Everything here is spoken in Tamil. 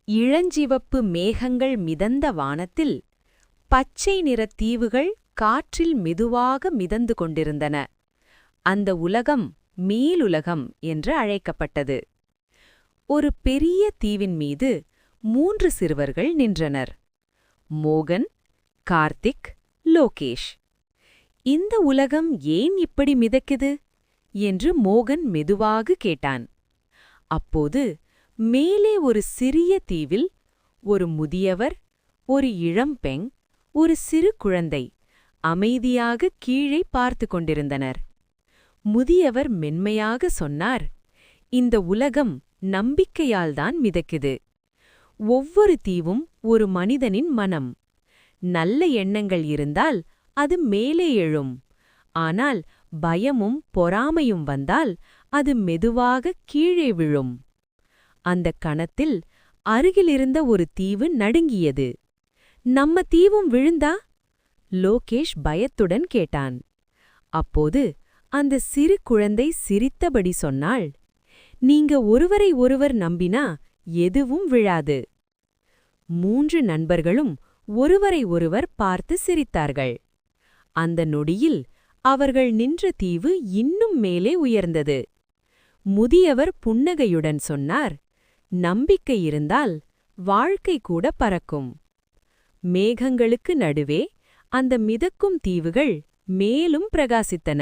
இளஞ்சிவப்பு மேகங்கள் மிதந்த வானத்தில் பச்சை நிறத் தீவுகள் காற்றில் மெதுவாக மிதந்து கொண்டிருந்தன. அந்த உலகம் மீளுலகம் என்று அழைக்கப்பட்டது. ஒரு பெரிய தீவின் மீது 3 சிறுவர்கள் நின்றனர். மோகன், கார்த்திக், லோகேஷ். இந்த உலகம் ஏன் இப்படி மிதக்குது என்று மோகன் மெதுவாக கேட்டான். அப்போது மேலே ஒரு சிறிய தீவில் ஒரு முதியவர், ஒரு இளம்பெண், ஒரு சிறு குழந்தை அமைதியாக கீழே பார்த்து கொண்டிருந்தனர். முதியவர் மென்மையாக சொன்னார், இந்த உலகம் நம்பிக்கையால்தான் மிதக்குது. ஒவ்வொரு தீவும் ஒரு மனிதனின் மனம். நல்ல எண்ணங்கள் இருந்தால் அது மேலே எழும். ஆனால் பயமும் பொறாமையும் வந்தால் அது மெதுவாக கீழே விழும். அந்த கணத்தில் அருகிலிருந்த ஒரு தீவு நடுங்கியது. நம்ம தீவும் விழுந்தா? லோகேஷ் பயத்துடன் கேட்டான். அப்போது அந்த சிறு குழந்தை சிரித்தபடி சொன்னாள், நீங்க ஒருவரை ஒருவர் நம்பினா எதுவும் விழாது. 3 நண்பர்களும் ஒருவரை ஒருவர் பார்த்து சிரித்தார்கள். அந்த நொடியில் அவர்கள் நின்ற தீவு இன்னும் மேலே உயர்ந்தது. முதியவர் புன்னகையுடன் சொன்னார், நம்பிக்கை இருந்தால் வாழ்க்கை கூட பறக்கும். மேகங்களுக்கு நடுவே அந்த மிதக்கும் தீவுகள் மேலும் பிரகாசித்தன.